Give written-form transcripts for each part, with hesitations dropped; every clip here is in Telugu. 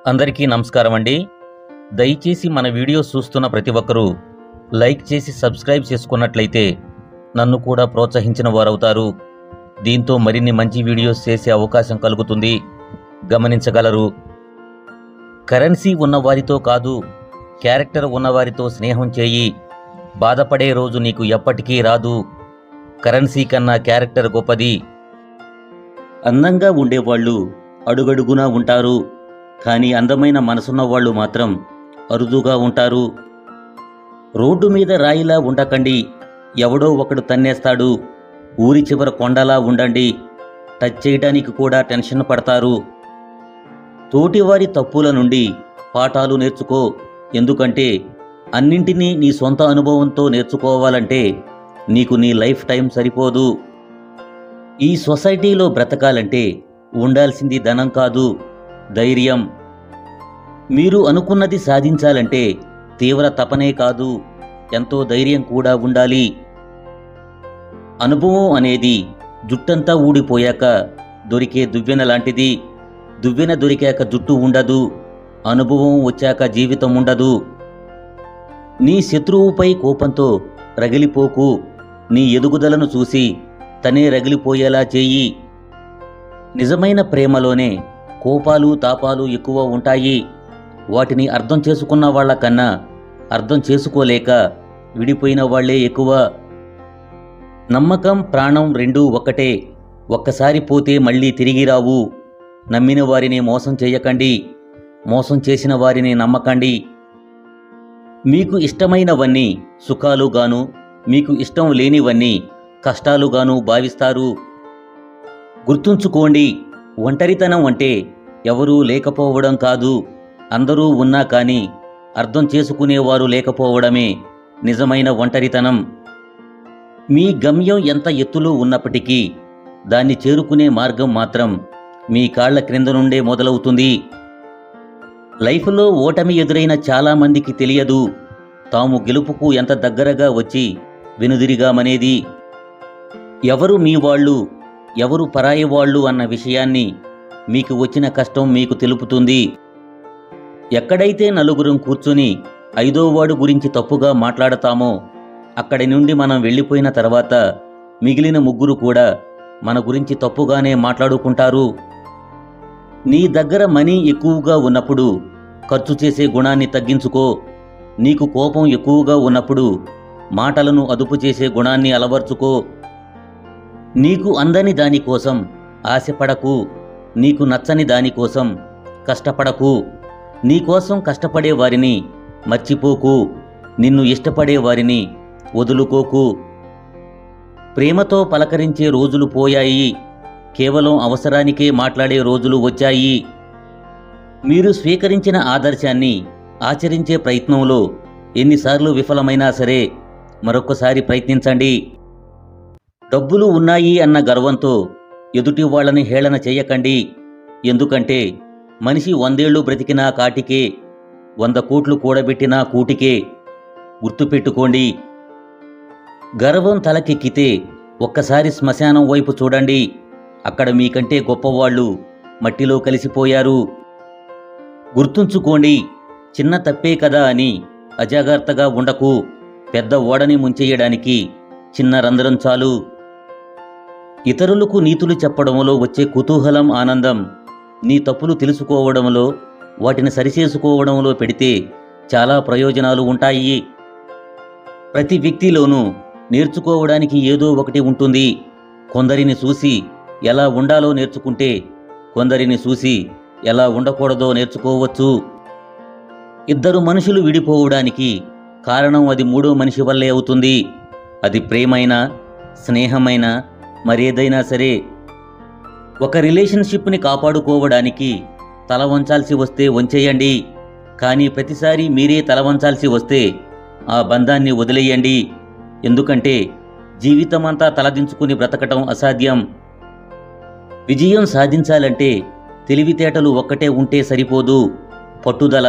అందరికీ నమస్కారం అండి. దయచేసి మన వీడియోస్ చూస్తున్న ప్రతి ఒక్కరూ లైక్ చేసి సబ్స్క్రైబ్ చేసుకున్నట్లయితే నన్ను కూడా ప్రోత్సహించిన వారవుతారు. దీంతో మరిన్ని మంచి వీడియోస్ చేసే అవకాశం కలుగుతుంది. గమనించగలరు. కరెన్సీ ఉన్నవారితో కాదు, క్యారెక్టర్ ఉన్నవారితో స్నేహం చేయి. బాధపడే రోజు నీకు ఎప్పటికీ రాదు. కరెన్సీ కన్నా క్యారెక్టర్ గొప్పది. అందంగా ఉండేవాళ్ళు అడుగడుగునా ఉంటారు, కానీ అందమైన మనసున్న వాళ్ళు మాత్రం అరుదుగా ఉంటారు. రోడ్డు మీద రాయిలా ఉండకండి, ఎవడో ఒకడు తన్నేస్తాడు. ఊరి చివర కొండలా ఉండండి, టచ్ చేయడానికి కూడా టెన్షన్ పడతారు. తోటివారి తప్పుల నుండి పాఠాలు నేర్చుకో, ఎందుకంటే అన్నింటినీ నీ సొంత అనుభవంతో నేర్చుకోవాలంటే నీకు నీ లైఫ్ టైం సరిపోదు. ఈ సొసైటీలో బ్రతకాలంటే ఉండాల్సింది ధనం కాదు, ధైర్యం. మీరు అనుకున్నది సాధించాలంటే తీవ్ర తపనే కాదు, ఎంతో ధైర్యం కూడా ఉండాలి. అనుభవం అనేది జుట్టంతా ఊడిపోయాక దొరికే దువ్వెన లాంటిది. దువ్వెన దొరికాక జుట్టు ఉండదు, అనుభవం వచ్చాక జీవితం ఉండదు. నీ శత్రువుపై కోపంతో రగిలిపోకు, నీ ఎదుగుదలను చూసి తనే రగిలిపోయేలా చేయి. నిజమైన ప్రేమలోనే కోపాలు తాపాలు ఎక్కువ ఉంటాయి. వాటిని అర్థం చేసుకున్న వాళ్ళకన్నా అర్థం చేసుకోలేక విడిపోయిన వాళ్లే ఎక్కువ. నమ్మకం ప్రాణం రెండూ ఒక్కటే. ఒక్కసారి పోతే మళ్ళీ తిరిగి రావు. నమ్మిన వారిని మోసం చేయకండి, మోసం చేసిన వారిని నమ్మకండి. మీకు ఇష్టమైనవన్నీ సుఖాలుగాను, మీకు ఇష్టం లేనివన్నీ కష్టాలుగాను భావిస్తారు. గుర్తుంచుకోండి, ఒంటరితనం అంటే ఎవరూ లేకపోవడం కాదు, అందరూ ఉన్నా కానీ అర్థం చేసుకునేవారు లేకపోవడమే నిజమైన ఒంటరితనం. మీ గమ్యం ఎంత ఎత్తులో ఉన్నప్పటికీ దాన్ని చేరుకునే మార్గం మాత్రం మీ కాళ్ల క్రింద నుండే మొదలవుతుంది. లైఫ్లో ఓటమి ఎదురైన చాలామందికి తెలియదు తాము గెలుపుకు ఎంత దగ్గరగా వచ్చి వెనుదిరిగామనేది. ఎవరు మీ వాళ్ళు, ఎవరు పరాయి వాళ్ళు అన్న విషయాన్ని మీకు వచ్చిన కష్టం మీకు తెలుపుతుంది. ఎక్కడైతే నలుగురం కూర్చుని ఐదోవాడు గురించి తప్పుగా మాట్లాడతామో అక్కడి నుండి మనం వెళ్ళిపోయిన తర్వాత మిగిలిన ముగ్గురు కూడా మన గురించి తప్పుగానే మాట్లాడుకుంటారు. నీ దగ్గర మనీ ఎక్కువగా ఉన్నప్పుడు ఖర్చు చేసే గుణాన్ని తగ్గించుకో. నీకు కోపం ఎక్కువగా ఉన్నప్పుడు మాటలను అదుపు చేసే గుణాన్ని అలవర్చుకో. నీకు అందని దానికోసం ఆశపడకు, నీకు నచ్చని దానికోసం కష్టపడకు. నీకోసం కష్టపడే వారిని మర్చిపోకు, నిన్ను ఇష్టపడే వారిని వదులుకోకు. ప్రేమతో పలకరించే రోజులు పోయాయి, కేవలం అవసరానికే మాట్లాడే రోజులు వచ్చాయి. మీరు స్వీకరించిన ఆదర్శాన్ని ఆచరించే ప్రయత్నంలో ఎన్నిసార్లు విఫలమైనా సరే మరొక్కసారి ప్రయత్నించండి. డబ్బులు ఉన్నాయి అన్న గర్వంతో ఎదుటి వాళ్ళని హేళన చేయకండి, ఎందుకంటే మనిషి 100 ఏళ్లు బ్రతికినా కాటికే, 100 కోట్లు కూడబెట్టినా కూటికే. గుర్తుపెట్టుకోండి. గర్వం తలకెక్కితే ఒక్కసారి శ్మశానం వైపు చూడండి, అక్కడ మీకంటే గొప్పవాళ్ళు మట్టిలో కలిసిపోయారు. గుర్తుంచుకోండి, చిన్న తప్పే కదా అని అజాగ్రత్తగా ఉండకు. పెద్ద ఓడని ముంచేయడానికి చిన్న రంధ్రం చాలు. ఇతరులకు నీతులు చెప్పడంలో వచ్చే కుతూహలం, ఆనందం నీ తప్పులు తెలుసుకోవడంలో, వాటిని సరిచేసుకోవడంలో పెడితే చాలా ప్రయోజనాలు ఉంటాయి. ప్రతి వ్యక్తిలోనూ నేర్చుకోవడానికి ఏదో ఒకటి ఉంటుంది. కొందరిని చూసి ఎలా ఉండాలో నేర్చుకుంటే కొందరిని చూసి ఎలా ఉండకూడదో నేర్చుకోవచ్చు. ఇద్దరు మనుషులు విడిపోవడానికి కారణం అది మూడో మనిషి వల్లే అవుతుంది. అది ప్రేమైనా, స్నేహమైనా, మరేదైనా సరే. ఒక రిలేషన్షిప్ని కాపాడుకోవడానికి తల వంచాల్సి వస్తే వంచేయండి, కానీ ప్రతిసారి మీరే తల వంచాల్సి వస్తే ఆ బంధాన్ని వదిలేయండి. ఎందుకంటే జీవితమంతా తలదించుకుని బ్రతకటం అసాధ్యం. విజయం సాధించాలంటే తెలివితేటలు ఒక్కటే ఉంటే సరిపోదు, పట్టుదల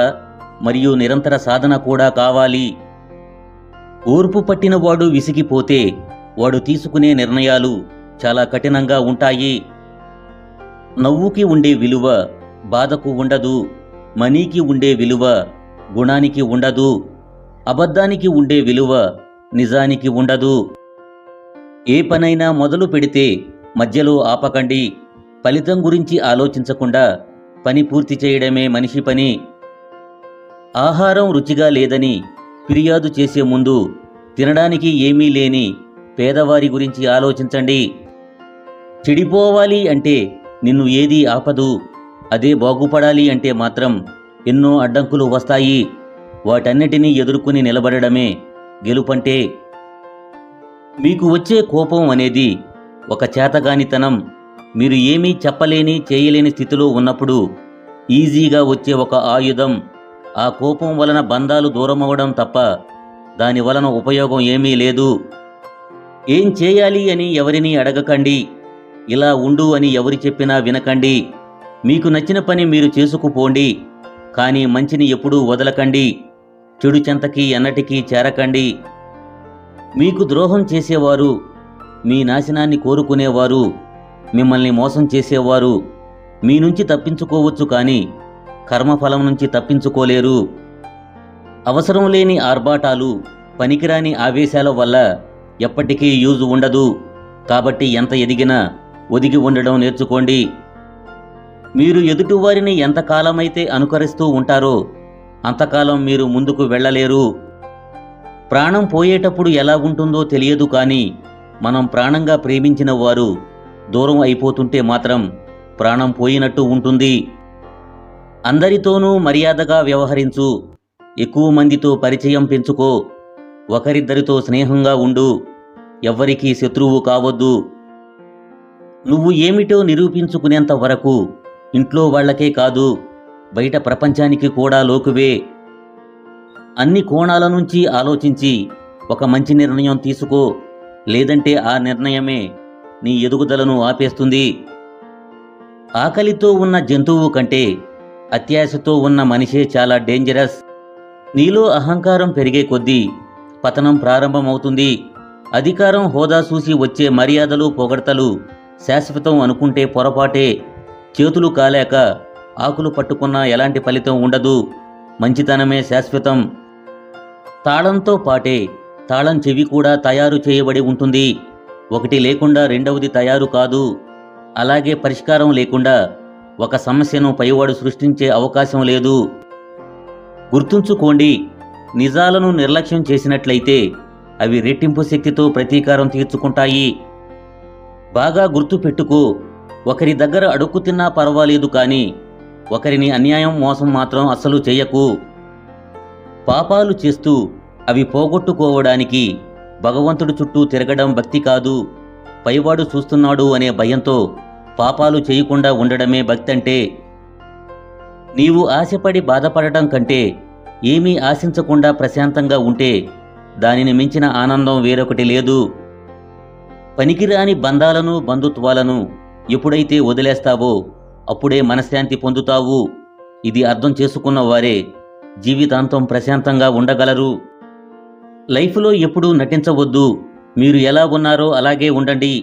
మరియు నిరంతర సాధన కూడా కావాలి. ఓర్పు పట్టినవాడు విసిగిపోతే వాడు తీసుకునే నిర్ణయాలు చాలా కఠినంగా ఉంటాయి. నవ్వుకి ఉండే విలువ బాధకు ఉండదు. మనీకి ఉండే విలువ గుణానికి ఉండదు. అబద్ధానికి ఉండే విలువ నిజానికి ఉండదు. ఏ పనైనా మొదలు పెడితే మధ్యలో ఆపకండి. ఫలితం గురించి ఆలోచించకుండా పని పూర్తి చేయడమే మనిషి పని. ఆహారం రుచిగా లేదని ఫిర్యాదు చేసే ముందు తినడానికి ఏమీ లేని పేదవారి గురించి ఆలోచించండి. చెడిపోవాలి అంటే నిన్ను ఏదీ ఆపదు. అదే బాగుపడాలి అంటే మాత్రం ఎన్నో అడ్డంకులు వస్తాయి. వాటన్నిటినీ ఎదుర్కొని నిలబడడమే గెలుపంటే. మీకు వచ్చే కోపం అనేది ఒక చేతగానితనం. మీరు ఏమీ చెప్పలేని చేయలేని స్థితిలో ఉన్నప్పుడు ఈజీగా వచ్చే ఒక ఆయుధం. ఆ కోపం వలన బంధాలు దూరమవడం తప్ప దాని వలన ఉపయోగం ఏమీ లేదు. ఏం చేయాలి అని ఎవరినీ అడగకండి. ఇలా ఉండు అని ఎవరు చెప్పినా వినకండి. మీకు నచ్చిన పని మీరు చేసుకుపోండి. కానీ మంచిని ఎప్పుడూ వదలకండి. చెడు చెంతకి ఎన్నటికీ చేరకండి. మీకు ద్రోహం చేసేవారు, మీ నాశనాన్ని కోరుకునేవారు, మిమ్మల్ని మోసం చేసేవారు మీ నుంచి తప్పించుకోవచ్చు, కానీ కర్మఫలం నుంచి తప్పించుకోలేరు. అవసరం లేని ఆర్భాటాలు, పనికిరాని ఆవేశాల వల్ల ఎప్పటికీ యూజ్ ఉండదు. కాబట్టి ఎంత ఎదిగినా ఒదిగి ఉండడం నేర్చుకోండి. మీరు ఎదుటివారిని ఎంతకాలమైతే అనుకరిస్తూ ఉంటారో అంతకాలం మీరు ముందుకు వెళ్ళలేరు. ప్రాణం పోయేటప్పుడు ఎలా ఉంటుందో తెలియదు, కానీ మనం ప్రాణంగా ప్రేమించిన వారు దూరం అయిపోతుంటే మాత్రం ప్రాణం పోయినట్టు ఉంటుంది. అందరితోనూ మర్యాదగా వ్యవహరించు. ఎక్కువ మందితో పరిచయం పెంచుకో. ఒకరిద్దరితో స్నేహంగా ఉండు. ఎవ్వరికీ శత్రువు కావద్దు. నువ్వు ఏమిటో నిరూపించుకునేంత వరకు ఇంట్లో వాళ్లకే కాదు, బయట ప్రపంచానికి కూడా లోకువే. అన్ని కోణాల నుంచి ఆలోచించి ఒక మంచి నిర్ణయం తీసుకో. లేదంటే ఆ నిర్ణయమే నీ ఎదుగుదలను ఆపేస్తుంది. ఆకలితో ఉన్న జంతువు కంటే అత్యాశతో ఉన్న మనిషే చాలా డేంజరస్. నీలో అహంకారం పెరిగే కొద్దీ పతనం ప్రారంభమవుతుంది. అధికారం, హోదా చూసి వచ్చే మర్యాదలు, పొగడ్తలు శాశ్వతం అనుకుంటే పొరపాటే. చేతులు కాలేక ఆకులు పట్టుకున్నా ఎలాంటి ఫలితం ఉండదు. మంచితనమే శాశ్వతం. తాళంతో పాటే తాళం చెవి కూడా తయారు చేయబడి ఉంటుంది. ఒకటి లేకుండా రెండవది తయారు కాదు. అలాగే పరిష్కారం లేకుండా ఒక సమస్యను పైవాడు సృష్టించే అవకాశం లేదు. గుర్తుంచుకోండి, నిజాలను నిర్లక్ష్యం చేసినట్లయితే అవి రెట్టింపు శక్తితో ప్రతీకారం తీర్చుకుంటాయి. బాగా గుర్తు పెట్టుకో, ఒకరి దగ్గర అడుక్కు తిన్నా పర్వాలేదు, కానీ ఒకరిని అన్యాయం, మోసం మాత్రం అస్సలు చెయ్యకు. పాపాలు చేస్తూ అవి పోగొట్టుకోవడానికి భగవంతుడి చుట్టూ తిరగడం భక్తి కాదు. పైవాడు చూస్తున్నాడు అనే భయంతో పాపాలు చేయకుండా ఉండడమే భక్తి అంటే. నీవు ఆశపడి బాధపడటం కంటే ఏమీ ఆశించకుండా ప్రశాంతంగా ఉంటే దానిని మించిన ఆనందం వేరొకటి లేదు. పనికిరాని బంధాలను, బంధుత్వాలను ఎప్పుడైతే వదిలేస్తావో అప్పుడే మనశ్శాంతి పొందుతావు. ఇది అర్థం చేసుకున్న వారే జీవితాంతం ప్రశాంతంగా ఉండగలరు. లైఫ్లో ఎప్పుడూ నటించవద్దు. మీరు ఎలా ఉన్నారో అలాగే ఉండండి.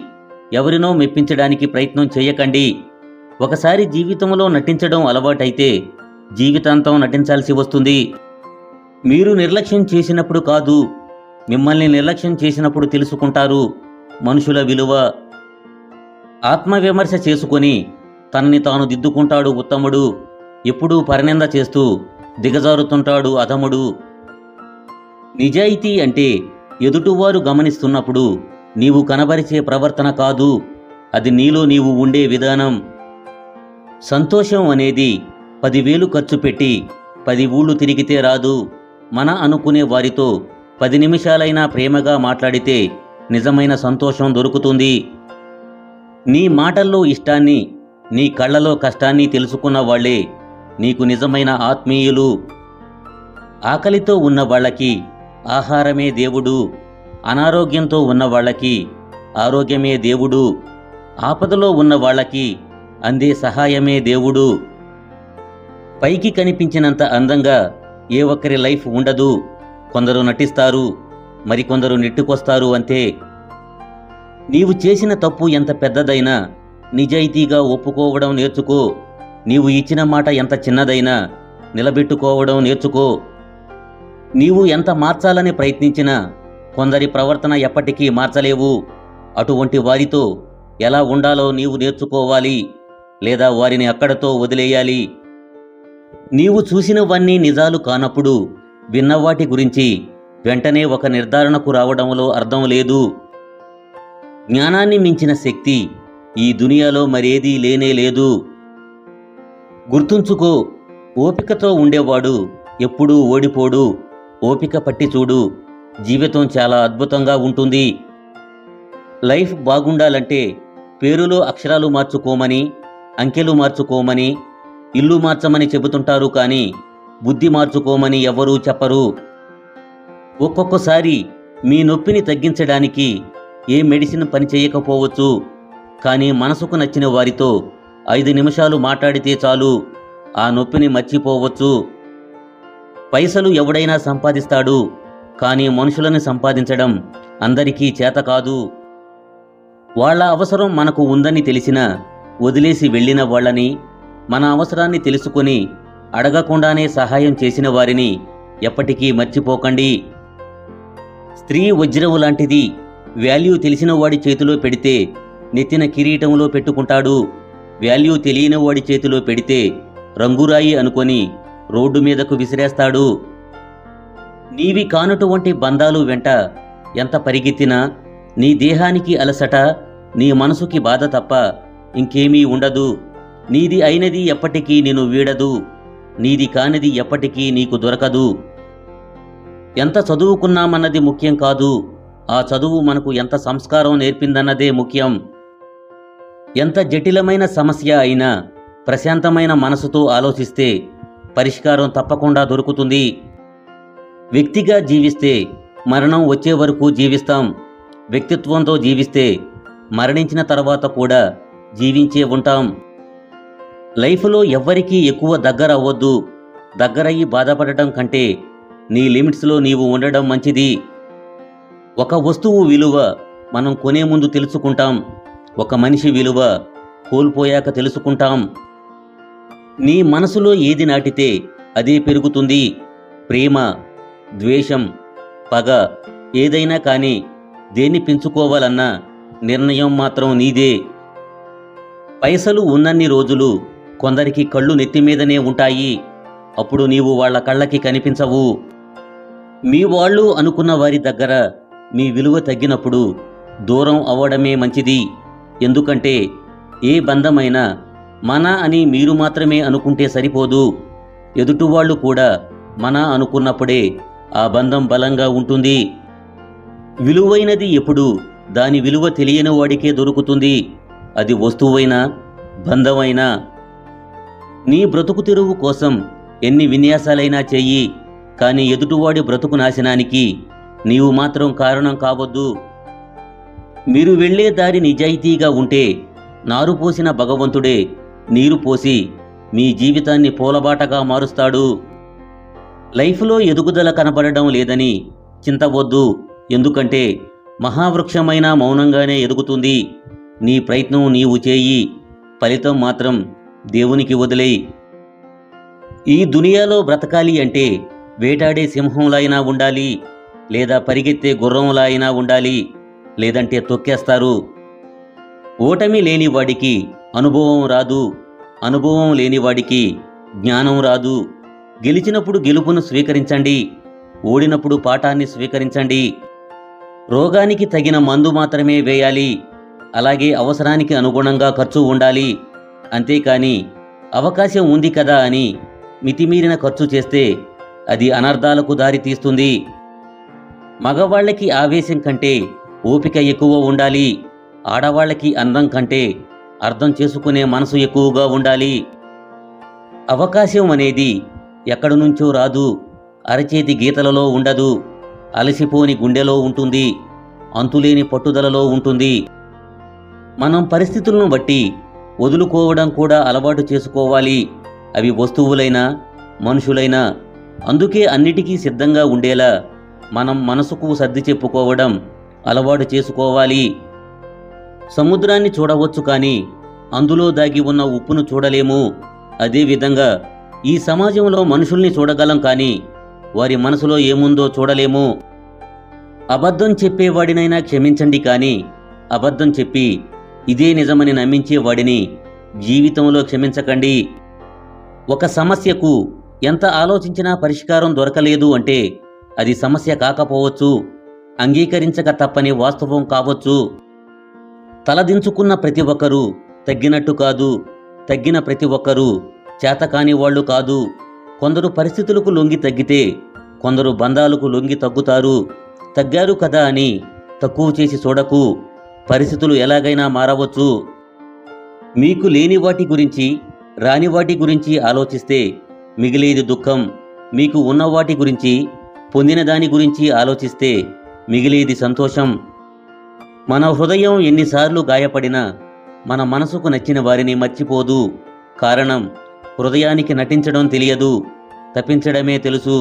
ఎవరినో మెప్పించడానికి ప్రయత్నం చేయకండి. ఒకసారి జీవితంలో నటించడం అలవాటైతే జీవితాంతం నటించాల్సి వస్తుంది. మీరు నిర్లక్ష్యం చేసినప్పుడు కాదు, మిమ్మల్ని నిర్లక్ష్యం చేసినప్పుడు తెలుసుకుంటారు మనుషుల విలువ. ఆత్మవిమర్శ చేసుకొని తనని తాను దిద్దుకుంటాడు ఉత్తముడు. ఎప్పుడూ పరనింద చేస్తూ దిగజారుతుంటాడు అధముడు. నిజాయితీ అంటే ఎదుటివారు గమనిస్తున్నప్పుడు నీవు కనబరిచే ప్రవర్తన కాదు, అది నీలో నీవు ఉండే విధానం. సంతోషం అనేది 10,000 ఖర్చు పెట్టి 10 ఊళ్ళు తిరిగితే రాదు. మన అనుకునే వారితో 10 నిమిషాలైనా ప్రేమగా మాట్లాడితే నిజమైన సంతోషం దొరుకుతుంది. నీ మాటల్లో ఇష్టాన్ని, నీ కళ్ళలో కష్టాన్ని తెలుసుకున్న వాళ్లే నీకు నిజమైన ఆత్మీయులు. ఆకలితో ఉన్న వాళ్ళకి ఆహారమే దేవుడు. అనారోగ్యంతో ఉన్న వాళ్ళకి ఆరోగ్యమే దేవుడు. ఆపదలో ఉన్న వాళ్ళకి అందే సహాయమే దేవుడు. పైకి కనిపించినంత అందంగా ఏ ఒక్కరి లైఫ్ ఉండదు. కొందరు నటిస్తారు, మరికొందరు నెట్టుకొస్తారు అంతే. నీవు చేసిన తప్పు ఎంత పెద్దదైనా నిజాయితీగా ఒప్పుకోవడం నేర్చుకో. నీవు ఇచ్చిన మాట ఎంత చిన్నదైనా నిలబెట్టుకోవడం నేర్చుకో. నీవు ఎంత మార్చాలని ప్రయత్నించినా కొందరి ప్రవర్తన ఎప్పటికీ మార్చలేవు. అటువంటి వారితో ఎలా ఉండాలో నీవు నేర్చుకోవాలి, లేదా వారిని అక్కడతో వదిలేయాలి. నీవు చూసినవన్నీ నిజాలు కానప్పుడు విన్నవాటి గురించి వెంటనే ఒక నిర్ధారణకు రావడంలో అర్థం లేదు. జ్ఞానాన్ని మించిన శక్తి ఈ దునియాలో మరేదీ లేనే లేదు. గుర్తుంచుకో, ఓపికతో ఉండేవాడు ఎప్పుడూ ఓడిపోడు. ఓపిక పట్టి చూడు, జీవితం చాలా అద్భుతంగా ఉంటుంది. లైఫ్ బాగుండాలంటే పేరులో అక్షరాలు మార్చుకోమని, అంకెలు మార్చుకోమని, ఇల్లు మార్చమని చెబుతుంటారు, కానీ బుద్ధి మార్చుకోమని ఎవ్వరూ చెప్పరు. ఒక్కొక్కసారి మీ నొప్పిని తగ్గించడానికి ఏ మెడిసిన్ పని చేయకపోవచ్చు, కానీ మనసుకు నచ్చిన వారితో 5 నిమిషాలు మాట్లాడితే చాలు, ఆ నొప్పిని మర్చిపోవచ్చు. పైసలు ఎవడైనా సంపాదిస్తాడు, కానీ మనుషులను సంపాదించడం అందరికీ చేత కాదు. వాళ్ళ అవసరం మనకు ఉందని తెలిసినా వదిలేసి వెళ్ళిన వాళ్ళని, మన అవసరాన్ని తెలుసుకొని అడగకుండానే సహాయం చేసిన వారిని ఎప్పటికీ మర్చిపోకండి. స్త్రీ వజ్రము లాంటిది. వాల్యూ తెలిసిన వాడి చేతిలో పెడితే నెత్తిన కిరీటంలో పెట్టుకుంటాడు. వాల్యూ తెలియని వాడి చేతిలో పెడితే రంగురాయి అనుకొని రోడ్డు మీదకు విసిరేస్తాడు. నీవి కానటువంటి బంధాలు వెంట ఎంత పరిగెత్తినా నీ దేహానికి అలసట, నీ మనసుకి బాధ తప్ప ఇంకేమీ ఉండదు. నీది అయినది ఎప్పటికీ నిన్ను వీడదు, నీది కానిది ఎప్పటికీ నీకు దొరకదు. ఎంత చదువుకున్నామన్నది ముఖ్యం కాదు, ఆ చదువు మనకు ఎంత సంస్కారం నేర్పిందన్నదే ముఖ్యం. ఎంత జటిలమైన సమస్య అయినా ప్రశాంతమైన మనసుతో ఆలోచిస్తే పరిష్కారం తప్పకుండా దొరుకుతుంది. వ్యక్తిగా జీవిస్తే మరణం వచ్చే వరకు జీవిస్తాం. వ్యక్తిత్వంతో జీవిస్తే మరణించిన తర్వాత కూడా జీవించే ఉంటాం. లైఫ్లో ఎవ్వరికీ ఎక్కువ దగ్గర అవ్వద్దు. దగ్గరయ్యి బాధపడటం కంటే నీ లిమిట్స్లో నీవు ఉండడం మంచిది. ఒక వస్తువు విలువ మనం కొనే ముందు తెలుసుకుంటాం, ఒక మనిషి విలువ కోల్పోయాక తెలుసుకుంటాం. నీ మనసులో ఏది నాటితే అదే పెరుగుతుంది. ప్రేమ, ద్వేషం, పగ ఏదైనా కానీ దేన్ని పెంచుకోవాలన్న నిర్ణయం మాత్రం నీదే. పైసలు ఉన్నన్ని రోజులు కొందరికి కళ్ళు నెత్తిమీదనే ఉంటాయి, అప్పుడు నీవు వాళ్ళ కళ్ళకి కనిపించవు. మీ వాళ్ళు అనుకున్న వారి దగ్గర మీ విలువ తగ్గినప్పుడు దూరం అవ్వడమే మంచిది. ఎందుకంటే ఏ బంధమైనా మన అని మీరు మాత్రమే అనుకుంటే సరిపోదు. ఎదుటివాళ్ళు కూడా మన అనుకున్నప్పుడే ఆ బంధం బలంగా ఉంటుంది. విలువైనది ఎప్పుడు దాని విలువ తెలియని వాడికే దొరుకుతుంది, అది వస్తువైనా బంధమైనా. నీ బ్రతుకు తెరువు కోసం ఎన్ని విన్యాసాలైనా చెయ్యి, కానీ ఎదుటివాడి బ్రతుకు నాశనానికి నీవు మాత్రం కారణం కావద్దు. మీరు వెళ్ళే దారి నిజాయితీగా ఉంటే నారు పోసిన భగవంతుడే నీరు పోసి మీ జీవితాన్ని పూలబాటగా మారుస్తాడు. లైఫ్లో ఎదుగుదల కనబడడం లేదని చింతవద్దు, ఎందుకంటే మహావృక్షమైనా మౌనంగానే ఎదుగుతుంది. నీ ప్రయత్నం నీవు చేయి, ఫలితం మాత్రం దేవునికి వదిలేయి. ఈ దునియాలో బ్రతకాలి అంటే వేటాడే సింహంలా అయినా ఉండాలి, లేదా పరిగెత్తే గుర్రంలా అయినా ఉండాలి, లేదంటే తొక్కేస్తారు. ఓటమి లేనివాడికి అనుభవం రాదు, అనుభవం లేనివాడికి జ్ఞానం రాదు. గెలిచినప్పుడు గెలుపును స్వీకరించండి, ఓడినప్పుడు పాఠాన్ని స్వీకరించండి. రోగానికి తగిన మందు మాత్రమే వేయాలి, అలాగే అవసరానికి అనుగుణంగా ఖర్చు ఉండాలి. అంతేకాని అవకాశం ఉంది కదా అని మితిమీరిన ఖర్చు చేస్తే అది అనర్థాలకు దారితీస్తుంది. మగవాళ్ళకి ఆవేశం కంటే ఓపిక ఎక్కువ ఉండాలి, ఆడవాళ్ళకి అందం కంటే అర్థం చేసుకునే మనసు ఎక్కువగా ఉండాలి. అవకాశం అనేది ఎక్కడి నుంచో రాదు, అరచేతి గీతలలో ఉండదు, అలసిపోని గుండెలో ఉంటుంది, అంతులేని పట్టుదలలో ఉంటుంది. మనం పరిస్థితులను బట్టి వదులుకోవడం కూడా అలవాటు చేసుకోవాలి, అవి వస్తువులైనా మనుషులైనా. అందుకే అన్నిటికీ సిద్ధంగా ఉండేలా మనం మనసుకు సర్ది చెప్పుకోవడం అలవాటు చేసుకోవాలి. సముద్రాన్ని చూడవచ్చు, కానీ అందులో దాగి ఉన్న ఉప్పును చూడలేము. అదేవిధంగా ఈ సమాజంలో మనుషుల్ని చూడగలం కానీ వారి మనసులో ఏముందో చూడలేము. అబద్ధం చెప్పేవాడినైనా క్షమించండి కానీ అబద్ధం చెప్పి ఇదే నిజమని నమ్మించేవాడిని జీవితంలో క్షమించకండి. ఒక సమస్యకు ఎంత ఆలోచించినా పరిష్కారం దొరకలేదు అంటే అది సమస్య కాకపోవచ్చు, అంగీకరించక తప్పని వాస్తవం కావచ్చు. తలదించుకున్న ప్రతి ఒక్కరూ తగ్గినట్టు కాదు, తగ్గిన ప్రతి ఒక్కరూ చేతకాని వాళ్ళు కాదు. కొందరు పరిస్థితులకు లొంగి తగ్గితే కొందరు బంధాలకు లొంగి తగ్గుతారు. తగ్గారు కదా అని తక్కువ చేసి చూడకు, పరిస్థితులు ఎలాగైనా మారవచ్చు. మీకు లేని వాటి గురించి రాని వాటి గురించి ఆలోచిస్తే మిగిలేది దుఃఖం. మీకు ఉన్న వాటి గురించి పొందిన దాని గురించి ఆలోచిస్తే మిగిలేది సంతోషం. మన హృదయం ఎన్నిసార్లు గాయపడినా మన మనసుకు నచ్చిన వారిని మర్చిపోదు. కారణం హృదయానికి నటించడం తెలియదు, తప్పించడమే తెలుసు.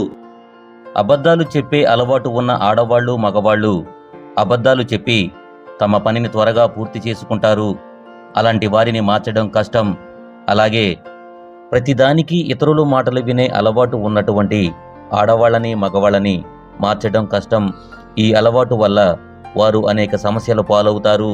అబద్ధాలు చెప్పే అలవాటు ఉన్న ఆడవాళ్ళు మగవాళ్ళు అబద్ధాలు చెప్పి తమ పనిని త్వరగా పూర్తి చేసుకుంటారు. అలాంటి వారిని మార్చడం కష్టం. అలాగే ప్రతిదానికి ఇతరుల మాటలు వినే అలవాటు ఉన్నటువంటి ఆడవాళ్ళని మగవాళ్ళని మార్చడం కష్టం. ఈ అలవాటు వల్ల వారు అనేక సమస్యల పాలవుతారు.